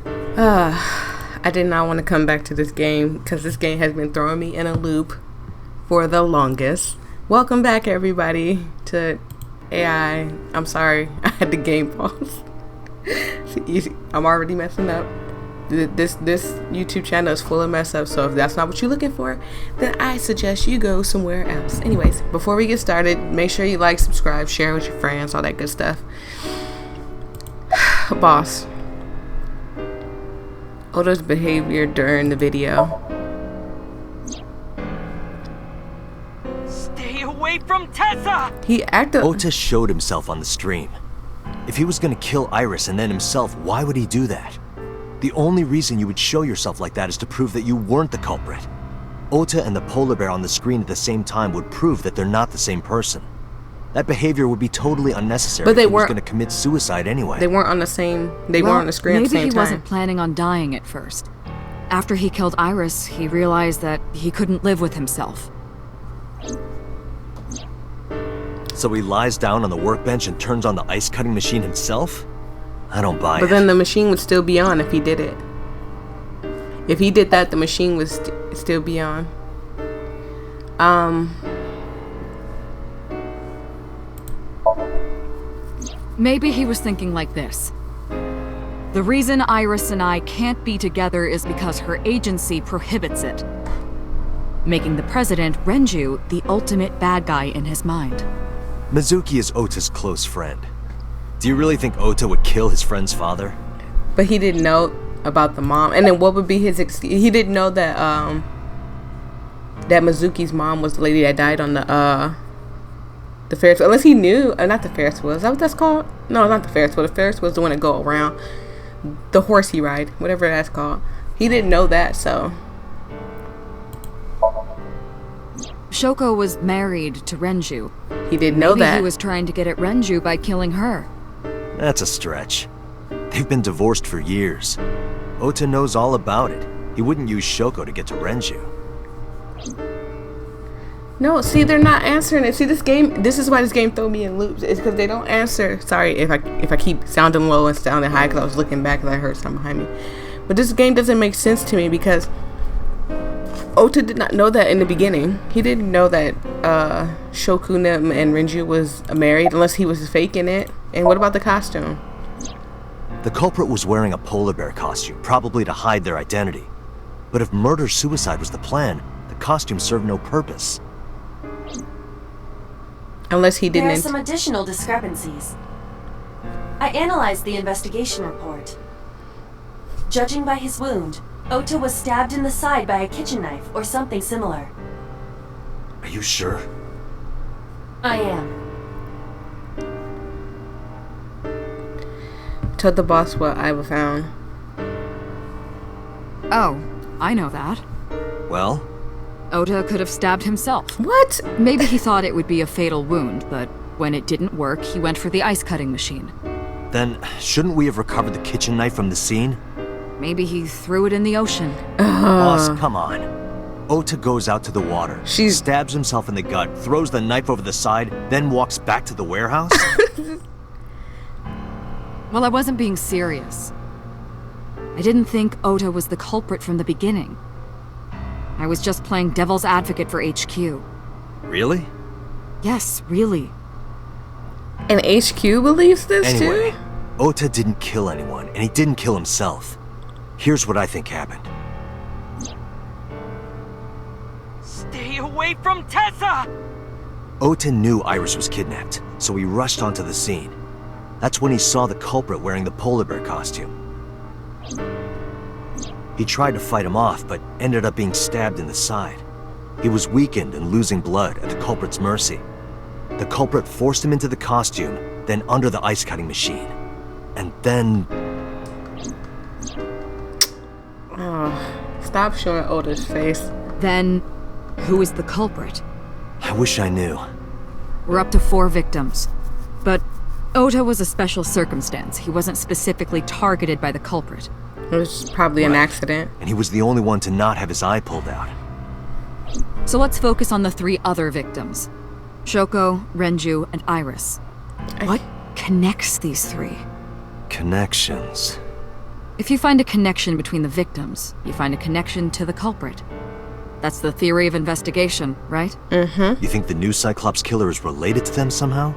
I did not want to come back to this game because this game has been throwing me in a loop for the longest. Welcome back, everybody, to AI. I'm sorry, I had the game pause. See, I'm already messing up. This YouTube channel is full of mess ups, so if that's not what you're looking for, then I suggest you go somewhere else. Anyways, before we get started, make sure you like, subscribe, share with your friends, all that good stuff. Boss. Ota's behavior during the video. Stay away from Tessa! He acted. Ota showed himself on the stream. If he was gonna kill Iris and then himself, why would he do that? The only reason you would show yourself like that is to prove that you weren't the culprit. Ota and the polar bear on the screen at the same time would prove that they're not the same person. That behavior would be totally unnecessary. But they if he was weren't gonna commit suicide anyway. They weren't on the same. They weren't on the screen at the same time. Maybe he wasn't planning on dying at first. After he killed Iris, he realized that he couldn't live with himself. So he lies down on the workbench and turns on the ice cutting machine himself? I don't buy it. But then the machine would still be on if he did it. If he did that, the machine would still be on. Maybe he was thinking like this. The reason Iris and I can't be together is because her agency prohibits it, making the president, Renju, the ultimate bad guy in his mind. Mizuki is Ota's close friend. Do you really think Ota would kill his friend's father? But he didn't know about the mom. And then what would be his excuse? He didn't know that that Mizuki's mom was the lady that died on the Ferris wheel. Unless he knew, not the Ferris wheel. Is that what that's called? No, not the Ferris wheel. The Ferris wheel is the one that go around. The horsey ride, whatever that's called. He didn't know that, so. Shoko was married to Renju. He didn't know Maybe that. He was trying to get at Renju by killing her. That's a stretch. They've been divorced for years. Ota knows all about it. He wouldn't use Shoko to get to Renju. No, see, they're not answering it. See, this is why this game throw me in loops. It's because they don't answer. Sorry if I keep sounding low and sounding high because I was looking back and I heard something behind me. But this game doesn't make sense to me because Ota did not know that in the beginning. He didn't know that Shokunim and Renju was married unless he was faking it. And what about the costume? The culprit was wearing a polar bear costume, probably to hide their identity. But if murder-suicide was the plan, the costume served no purpose. Unless he didn't. There are some additional discrepancies. I analyzed the investigation report. Judging by his wound, Ota was stabbed in the side by a kitchen knife or something similar. Are you sure? I am. Told the boss what I found. Oh, I know that. Well? Ota could have stabbed himself. What? Maybe he thought it would be a fatal wound, but when it didn't work, he went for the ice cutting machine. Then, shouldn't we have recovered the kitchen knife from the scene? Maybe he threw it in the ocean. Boss, come on. Ota goes out to the water, stabs himself in the gut, throws the knife over the side, then walks back to the warehouse? Well, I wasn't being serious. I didn't think Ota was the culprit from the beginning. I was just playing devil's advocate for HQ. Really? Yes, really. And HQ believes this Anyway, too? Ota didn't kill anyone, and he didn't kill himself. Here's what I think happened. Stay away from Tessa! Ota knew Iris was kidnapped, so he rushed onto the scene. That's when he saw the culprit wearing the polar bear costume. He tried to fight him off, but ended up being stabbed in the side. He was weakened and losing blood at the culprit's mercy. The culprit forced him into the costume, then under the ice cutting machine. And then... Oh, stop showing Ota's face. Then, who is the culprit? I wish I knew. We're up to 4 victims. But Ota was a special circumstance. He wasn't specifically targeted by the culprit. It was probably an accident. And he was the only one to not have his eye pulled out. So let's focus on the 3 other victims. Shoko, Renju, and Iris. What connects these 3? Connections. If you find a connection between the victims, you find a connection to the culprit. That's the theory of investigation, right? You think the new Cyclops killer is related to them somehow?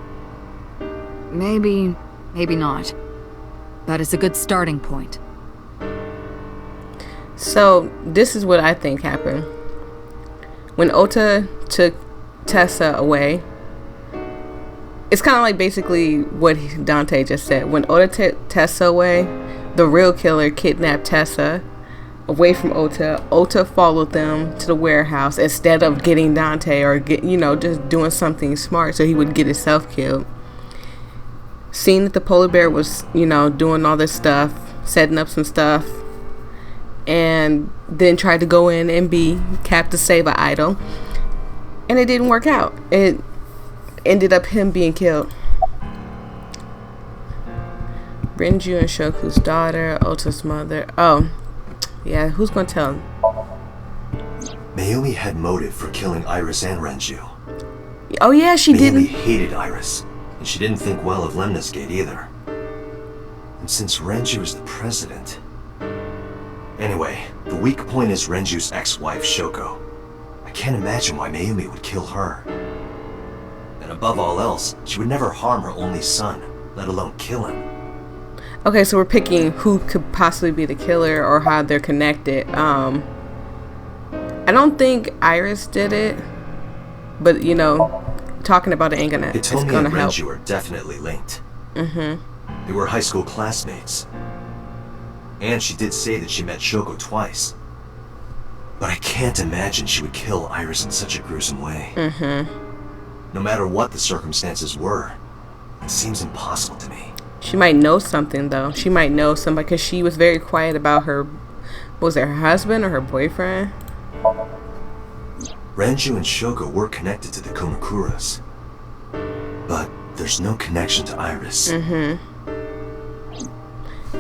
Maybe, maybe not. But it's a good starting point. So, this is what I think happened. When Ota took Tessa away, it's kind of like basically what Dante just said. When Ota took Tessa away, the real killer kidnapped Tessa away from Ota. Ota followed them to the warehouse instead of getting Dante or just doing something smart so he would get himself killed. Seeing that the polar bear was, doing all this stuff, setting up some stuff, and then tried to go in and be Cap to save an idol, and it didn't work out. It ended up him being killed. Renju and Shoku's daughter, Ota's mother. Oh, yeah, who's gonna tell him? Mayumi had motive for killing Iris and Renju. Oh yeah, she Mayumi didn't. hated Iris, and she didn't think well of Lemnis Gate either. And since Renju is the president... Anyway, the weak point is Renju's ex-wife, Shoko. I can't imagine why Mayumi would kill her. And above all else, she would never harm her only son, let alone kill him. Okay, so we're picking who could possibly be the killer or how they're connected. I don't think Iris did it, but talking about it ain't gonna. It told it's me gonna and help. Renju are definitely linked. They were high school classmates. And she did say that she met Shoko twice. But I can't imagine she would kill Iris in such a gruesome way. No matter what the circumstances were, it seems impossible to me. She might know something though. She might know somebody because she was very quiet about her. Was it her husband or her boyfriend? Renju and Shoko were connected to the Komakuras. But there's no connection to Iris.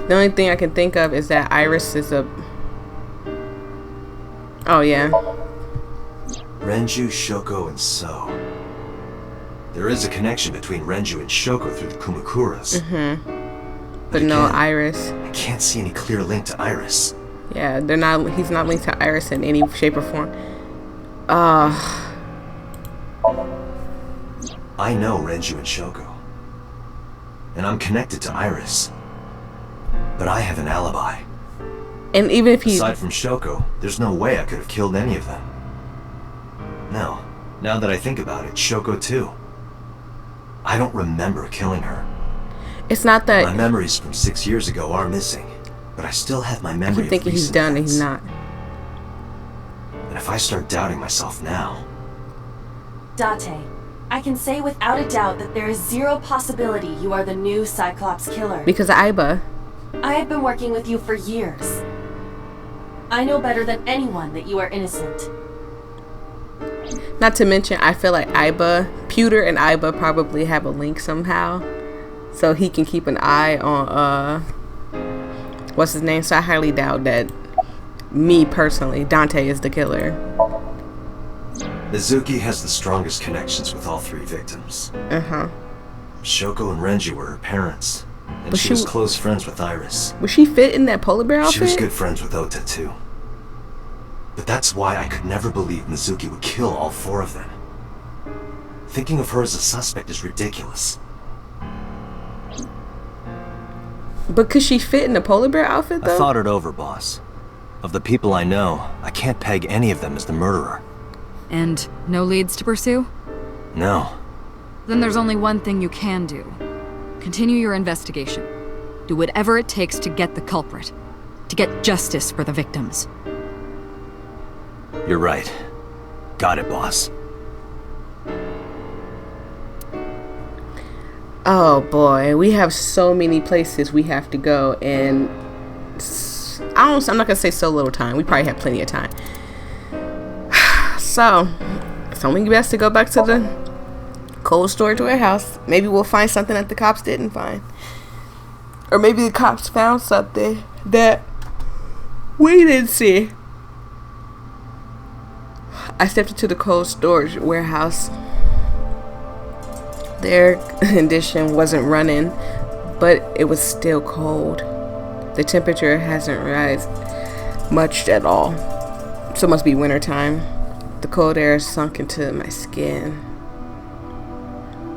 The only thing I can think of is that Iris is a... Oh, yeah. Renju, Shoko, and So. There is a connection between Renju and Shoko through the Kumakuras. But no again, Iris. I can't see any clear link to Iris. Yeah, they're not. He's not linked to Iris in any shape or form. I know Renju and Shoko. And I'm connected to Iris. But I have an alibi. And even if he... Aside from Shoko, there's no way I could have killed any of them. No. Now that I think about it, Shoko too. I don't remember killing her. It's not that... My memories from 6 years ago are missing. But I still have my I memory keep thinking of he's recent done and events. he's not. And if I start doubting myself now... Date, I can say without a doubt that there is zero possibility you are the new Cyclops killer. Because of Aiba. I have been working with you for years. I know better than anyone that you are innocent. Not to mention, I feel like Pewter and Aiba probably have a link somehow. So he can keep an eye on, what's his name? So I highly doubt that me personally, Dante is the killer. Mizuki has the strongest connections with all three victims. Shoko and Renju were her parents. And But she she was w- close friends with Iris. Would she fit in that polar bear outfit? She was good friends with Ota too. But that's why I could never believe Mizuki would kill all four of them. Thinking of her as a suspect is ridiculous. But could she fit in the polar bear outfit though? I thought it over, boss. Of the people I know, I can't peg any of them as the murderer. And no leads to pursue? No. Then there's only one thing you can do. Continue your investigation. Do whatever it takes to get the culprit. To get justice for the victims. You're right. Got it, boss. Oh boy, we have so many places we have to go, and I'm not gonna say so little time. We probably have plenty of time. So it's only best to go back to the cold storage warehouse. Maybe we'll find something that the cops didn't find, or maybe the cops found something that we didn't see. I stepped into the cold storage warehouse. The air condition wasn't running, but it was still cold. The temperature hasn't risen much at all, so it must be winter time. The cold air sunk into my skin,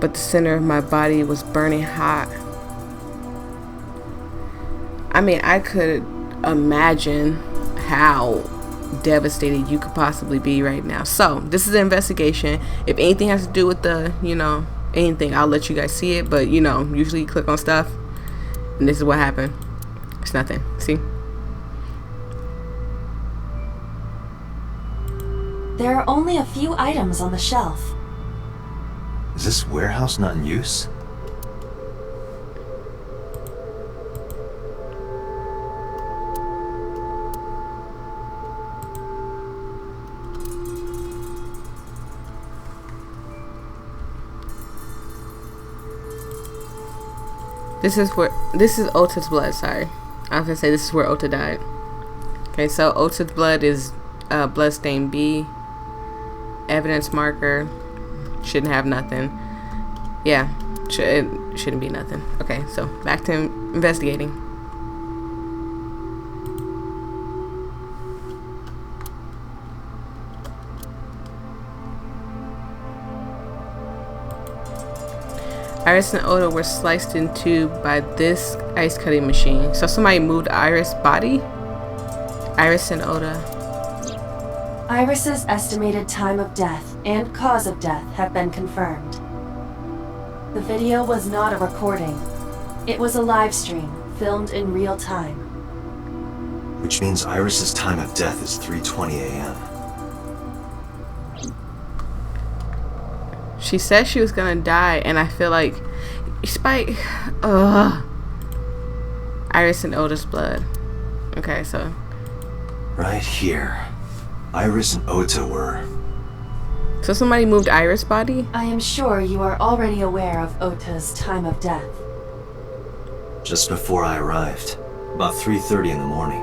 but the center of my body was burning hot. I mean, I could imagine how devastated you could possibly be right now. So this is an investigation. If anything has to do with the, anything, I'll let you guys see it. But usually you click on stuff, and this is what happened. It's nothing. See? There are only a few items on the shelf. Is this warehouse not in use? This is Ota's blood, sorry. I was gonna say this is where Ota died. Okay, so Ota's blood is bloodstain B. Evidence marker. Shouldn't have nothing. Yeah, shouldn't be nothing. Okay, so back to investigating. Iris and Ota were sliced in two by this ice cutting machine. So somebody moved Iris' body? Iris and Ota. Iris's estimated time of death and cause of death have been confirmed. The video was not a recording. It was a live stream, filmed in real time. Which means Iris's time of death is 3:20 a.m. She said she was gonna die, and I feel like, despite, Iris and Ota's blood. Okay, so. Right here. Iris and Ota were. So somebody moved Iris' body? I am sure you are already aware of Ota's time of death. Just before I arrived. About 3:30 in the morning.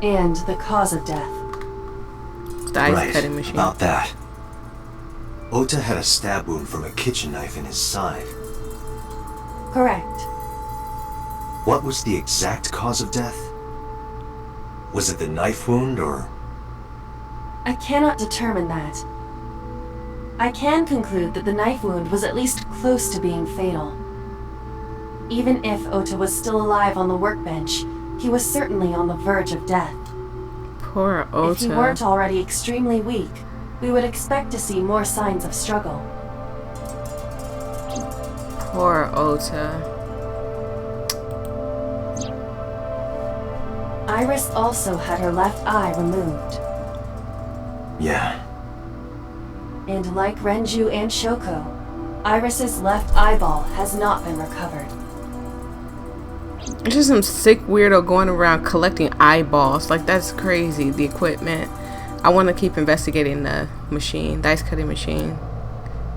And the cause of death. The ice cutting machine. About that. Ota had a stab wound from a kitchen knife in his side. Correct. What was the exact cause of death? Was it the knife wound, or? I cannot determine that. I can conclude that the knife wound was at least close to being fatal. Even if Ota was still alive on the workbench, he was certainly on the verge of death. Poor Ota. If he weren't already extremely weak, we would expect to see more signs of struggle. Poor Ota. Iris also had her left eye removed. Yeah. And like Renju and Shoko, Iris's left eyeball has not been recovered. It's just some sick weirdo going around collecting eyeballs. Like, that's crazy. The equipment. I want to keep investigating the machine, the ice cutting machine.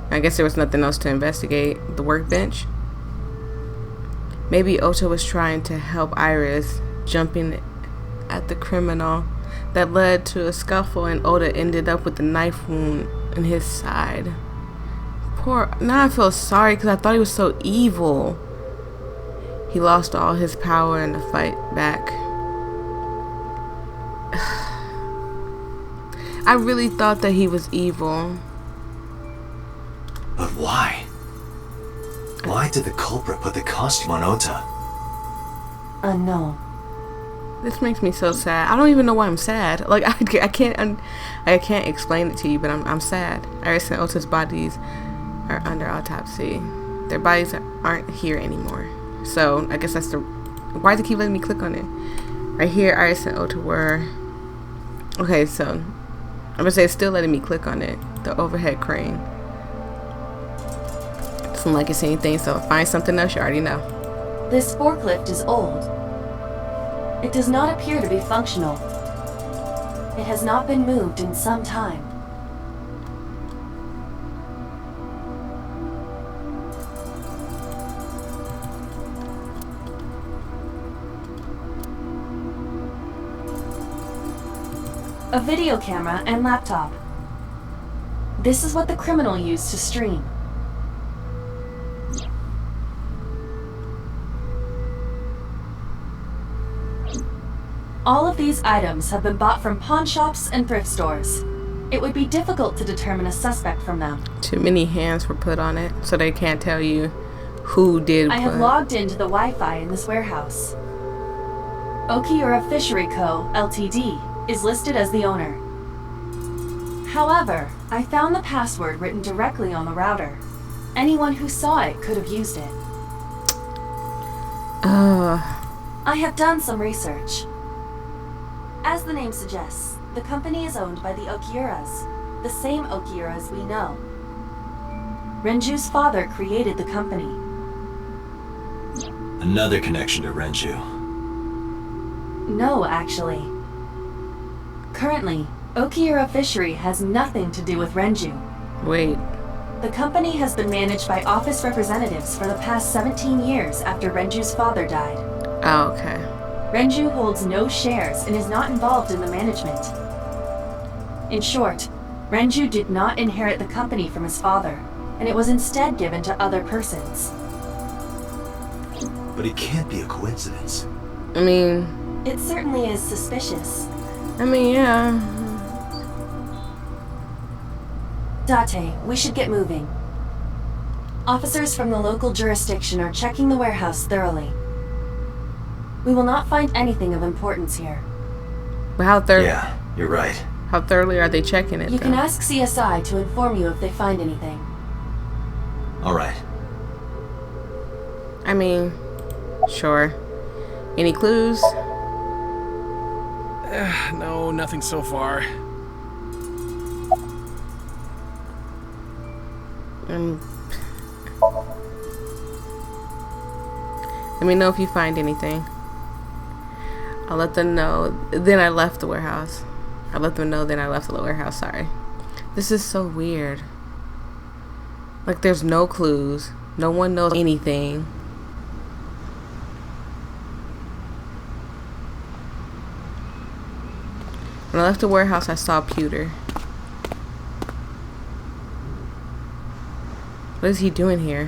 I guess there was nothing else to investigate. The workbench. Maybe Ota was trying to help Iris, jumping at the criminal. That led to a scuffle, and Ota ended up with a knife wound in his side. Poor. Now I feel sorry because I thought he was so evil. He lost all his power in the fight back. I really thought that he was evil. But why? Why did the culprit put the costume on Ota? Unknown. This makes me so sad. I don't even know why I'm sad. Like, I can't explain it to you, but I'm sad. Iris and Ota's bodies are under autopsy. Their bodies aren't here anymore. So I guess that's the. Why does it keep letting me click on it? Right here, Iris and Ota were. Okay, so I'm gonna say it's still letting me click on it. The overhead crane. Doesn't like it's anything. So find something else you already know. This forklift is old. It does not appear to be functional. It has not been moved in some time. A video camera and laptop. This is what the criminal used to stream. All of these items have been bought from pawn shops and thrift stores. It would be difficult to determine a suspect from them. Too many hands were put on it, so they can't tell you who did I have what. logged into the Wi-Fi in this warehouse. Okiura Fishery Co., Ltd. is listed as the owner. However, I found the password written directly on the router. Anyone who saw it could have used it. I have done some research. As the name suggests, the company is owned by the Okiuras, the same Okiuras we know. Renju's father created the company. Another connection to Renju. No, actually. Currently, Okiura Fishery has nothing to do with Renju. Wait. The company has been managed by office representatives for the past 17 years after Renju's father died. Oh, okay. Renju holds no shares and is not involved in the management. In short, Renju did not inherit the company from his father, and it was instead given to other persons. But it can't be a coincidence. I mean, It certainly is suspicious. yeah. Date, we should get moving. Officers from the local jurisdiction are checking the warehouse thoroughly. We will not find anything of importance here. But how thoroughly? Yeah, you're right. How thoroughly are they checking it? You can though? ask CSI to inform you if they find anything. All right. I mean, sure. Any clues? No, nothing so far. Let me know if you find anything. I'll let them know. Then I left the warehouse. I let them know. Then I left the warehouse. Sorry. This is so weird. Like, there's no clues. No one knows anything. When I left the warehouse, I saw Pewter. What is he doing here?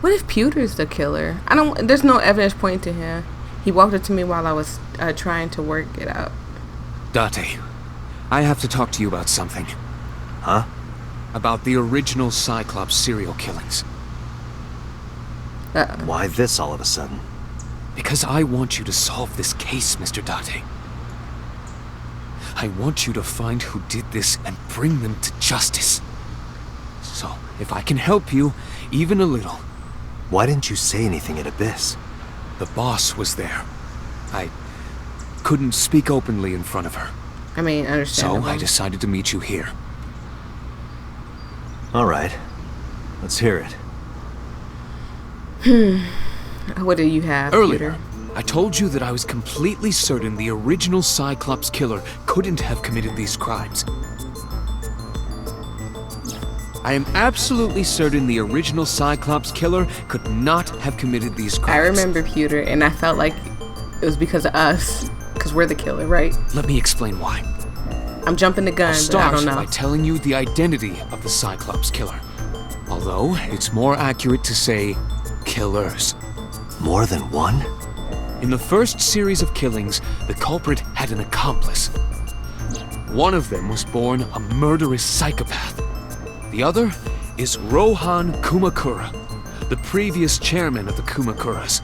What if Pewter's the killer? There's no evidence pointing to him. He walked up to me while I was trying to work it out. Date, I have to talk to you about something. Huh? About the original Cyclops serial killings. Why this all of a sudden? Because I want you to solve this case, Mr. Date. I want you to find who did this and bring them to justice. So, if I can help you, even a little. Why didn't you say anything at Abyss? The boss was there. I couldn't speak openly in front of her. I mean, So understandable. I decided to meet you here. All right. Let's hear it. What do you have, Earlier, Pewter? I told you that I was completely certain the original Cyclops killer couldn't have committed these crimes. I am absolutely certain the original Cyclops killer could not have committed these crimes. I remember Pewter, and I felt like it was because of us, because we're the killer, right? Let me explain why. I'm jumping the gun, I'll but I start don't know. by telling you the identity of the Cyclops killer. Although, it's more accurate to say killers. More than one? In the first series of killings, the culprit had an accomplice. One of them was born a murderous psychopath. The other is Rohan Kumakura, the previous chairman of the Kumakuras.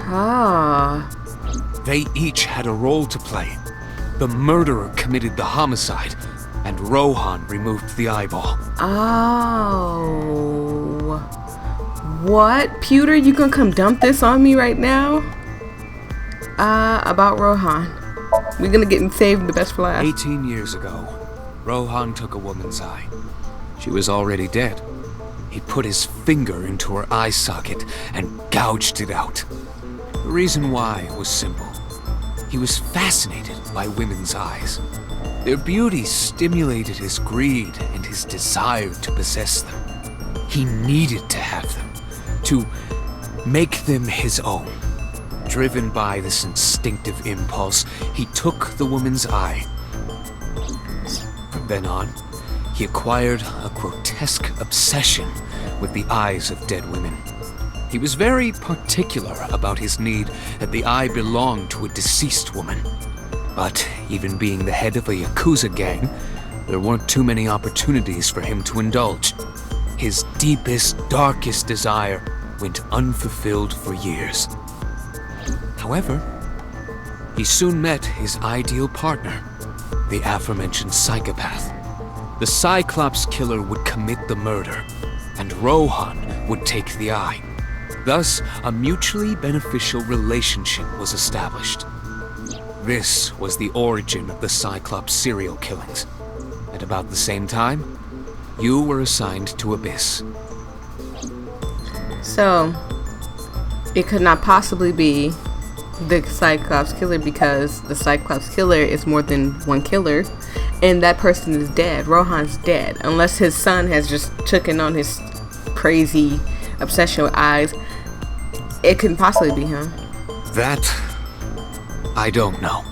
Ah, They each had a role to play. The murderer committed the homicide, and Rohan removed the eyeball. oh. What? Pewter, you gonna come dump this on me right now? About Rohan. We're gonna get saved the best for last. 18 years ago, Rohan took a woman's eye. She was already dead. He put his finger into her eye socket and gouged it out. The reason why was simple. He was fascinated by women's eyes. Their beauty stimulated his greed and his desire to possess them. He needed to have them, to make them his own. Driven by this instinctive impulse, he took the woman's eye. From then on, he acquired a grotesque obsession with the eyes of dead women. He was very particular about his need that the eye belonged to a deceased woman. But even being the head of a Yakuza gang, there weren't too many opportunities for him to indulge. His deepest, darkest desire went unfulfilled for years. However, he soon met his ideal partner, the aforementioned psychopath. The Cyclops killer would commit the murder, and Rohan would take the eye. Thus, a mutually beneficial relationship was established. This was the origin of the Cyclops serial killings. At about the same time, you were assigned to Abyss. So, it could not possibly be the Cyclops killer because the Cyclops killer is more than one killer, and that person is dead. Rohan's dead, unless his son has just taken on his crazy obsession with eyes. It couldn't possibly be him. That, I don't know.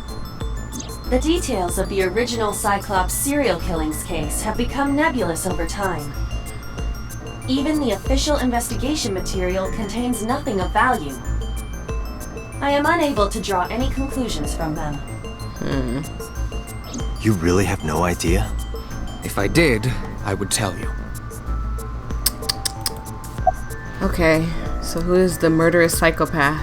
The details of the original Cyclops serial killings case have become nebulous over time. Even the official investigation material contains nothing of value. I am unable to draw any conclusions from them. You really have no idea? If I did, I would tell you. Okay, so who is the murderous psychopath?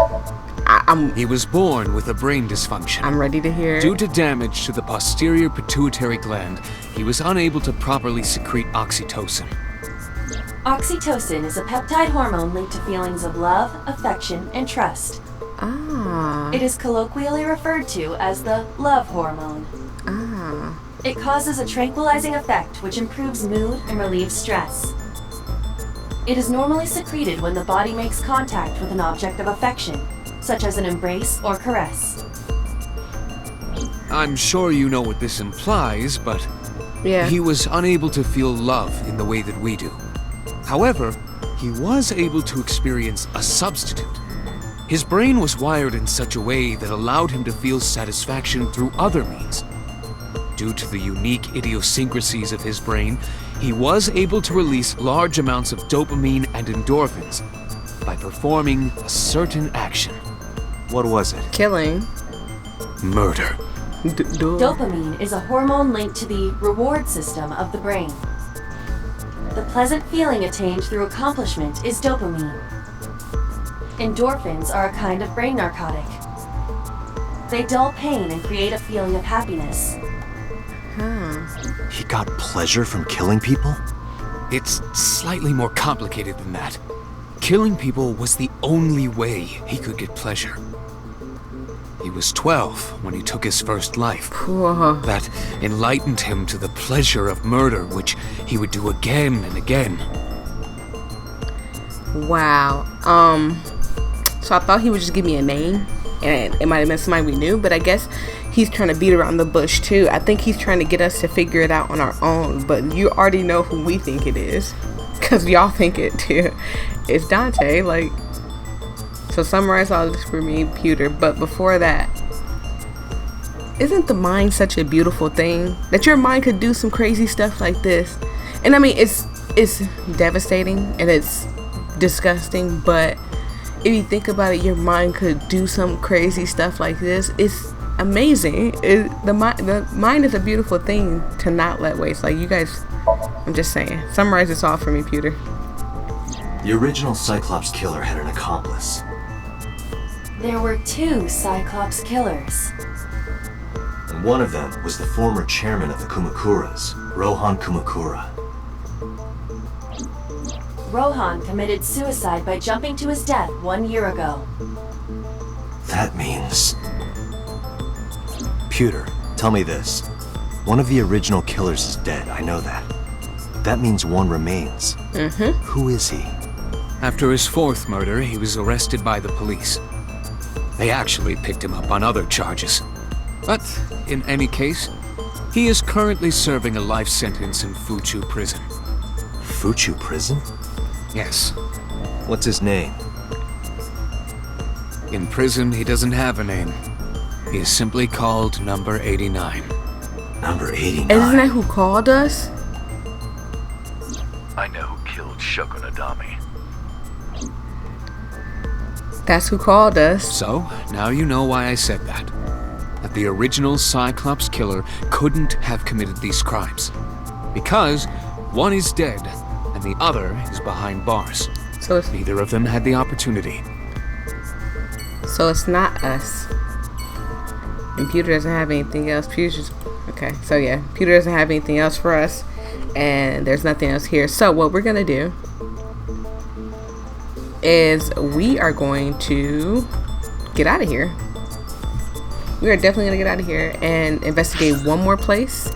He was born with a brain dysfunction. I'm ready to hear. Due to damage to the posterior pituitary gland, he was unable to properly secrete oxytocin. Oxytocin is a peptide hormone linked to feelings of love, affection, and trust. It is colloquially referred to as the love hormone. It causes a tranquilizing effect which improves mood and relieves stress. It is normally secreted when the body makes contact with an object of affection, such as an embrace or caress. I'm sure you know what this implies, but Yeah. he was unable to feel love in the way that we do. However, he was able to experience a substitute. His brain was wired in such a way that allowed him to feel satisfaction through other means. Due to the unique idiosyncrasies of his brain, he was able to release large amounts of dopamine and endorphins by performing a certain action. What was it? Killing. Murder. Dopamine is a hormone linked to the reward system of the brain. The pleasant feeling attained through accomplishment is dopamine. Endorphins are a kind of brain narcotic. They dull pain and create a feeling of happiness. He got pleasure from killing people? It's slightly more complicated than that. Killing people was the only way he could get pleasure. He was 12 when he took his first life. Whoa. That enlightened him to the pleasure of murder, which he would do again and again. Wow. So I thought he would just give me a name, and it might have been somebody we knew, but I guess he's trying to beat around the bush too. I think he's trying to get us to figure it out on our own, but you already know who we think it is, because y'all think it too. It's Dante, like. So summarize all this for me, Pewter. But before that, isn't the mind such a beautiful thing that your mind could do some crazy stuff like this? And I mean, it's devastating and it's disgusting, but if you think about it, your mind could do some crazy stuff like this. It's amazing. The mind is a beautiful thing to not let waste. Like, you guys, I'm just saying. Summarize this all for me, Pewter. The original Cyclops killer had an accomplice. There were 2 Cyclops killers. And one of them was the former chairman of the Kumakuras, Rohan Kumakura. Rohan committed suicide by jumping to his death 1 year ago. That means... Pewter, tell me this. One of the original killers is dead, I know that. That means one remains. Who is he? After his 4th murder, he was arrested by the police. They actually picked him up on other charges. But, in any case, he is currently serving a life sentence in Fuchu prison. Fuchu prison? Yes. What's his name? In prison, he doesn't have a name. He is simply called Number 89. Number 89. Isn't that who called us? I know who killed Shogun Adami. That's who called us. So, now you know why I said that. That the original Cyclops killer couldn't have committed these crimes. Because one is dead, and the other is behind bars. So it's, Neither of them had the opportunity. so it's not us. And Peter doesn't have anything else. Peter's just... Okay, so yeah. Peter doesn't have anything else for us. And there's nothing else here. So what we're going to do is we are going to get out of here. We are definitely going to get out of here and investigate one more place.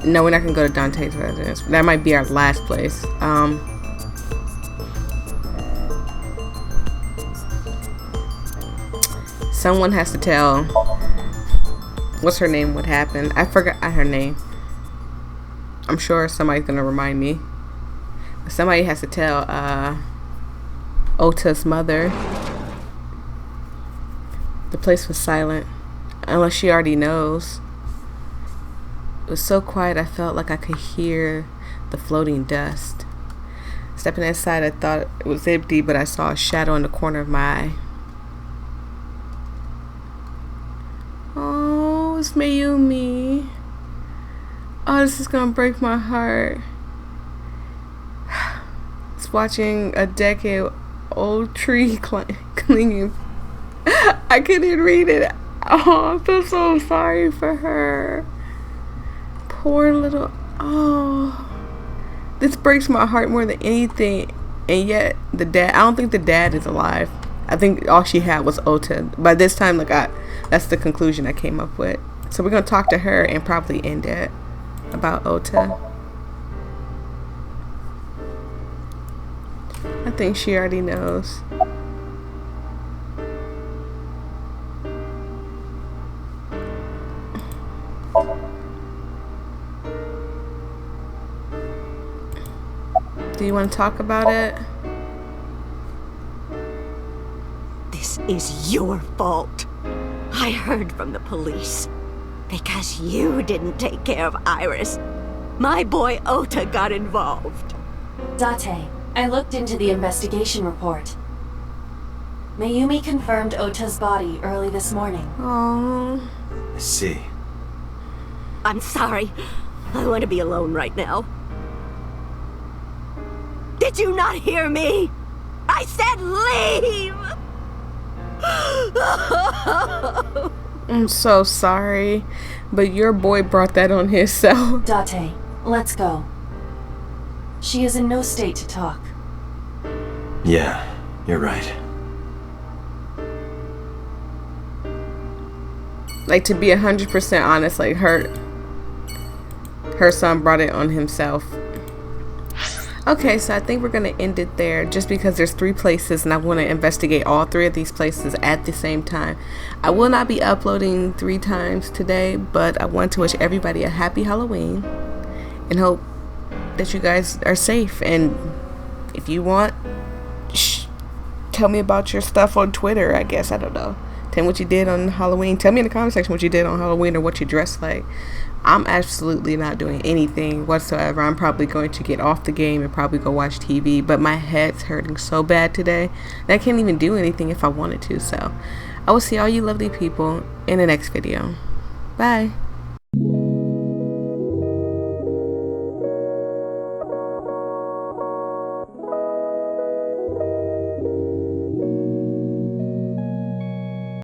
No, we're not going to go to Dante's residence. That might be our last place. Someone has to tell what's her name, what happened. I forgot her name. I'm sure somebody's gonna remind me. Somebody has to tell Ota's mother. The place was silent, unless she already knows. It was so quiet I felt like I could hear the floating dust. Stepping inside, I thought it was empty, but I saw a shadow in the corner of my eye. Oh, it's Mayumi. Oh, this is gonna break my heart. It's watching a decade-old tree clinging. I couldn't read it. Oh, I feel so sorry for her. Poor little... Oh. This breaks my heart more than anything. And yet, the dad... I don't think the dad is alive. I think all she had was Ota. By this time, like, that's the conclusion I came up with. So we're gonna talk to her and probably end it about Ota. I think she already knows. Do you want to talk about it? This is your fault. I heard from the police. Because you didn't take care of Iris, my boy Ota got involved. Date, I looked into the investigation report. Mayumi confirmed Ota's body early this morning. Oh. I see. I'm sorry. I want to be alone right now. Did you not hear me? I said leave! I'm so sorry, but your boy brought that on himself. Date, let's go. She is in no state to talk. Yeah, you're right. Like, to be 100% honest, like, her son brought it on himself. Okay, so I think we're gonna end it there, just because there's 3 places and I want to investigate all 3 of these places at the same time. I will not be uploading 3 times today, but I want to wish everybody a happy Halloween and hope that you guys are safe. And if you want, tell me about your stuff on Twitter, I guess. I don't know. Tell me what you did on Halloween. Tell me in the comment section what you did on Halloween or what you dressed like. I'm absolutely not doing anything whatsoever. I'm probably going to get off the game and probably go watch TV, but my head's hurting so bad today that I can't even do anything if I wanted to. So I will see all you lovely people in the next video. Bye.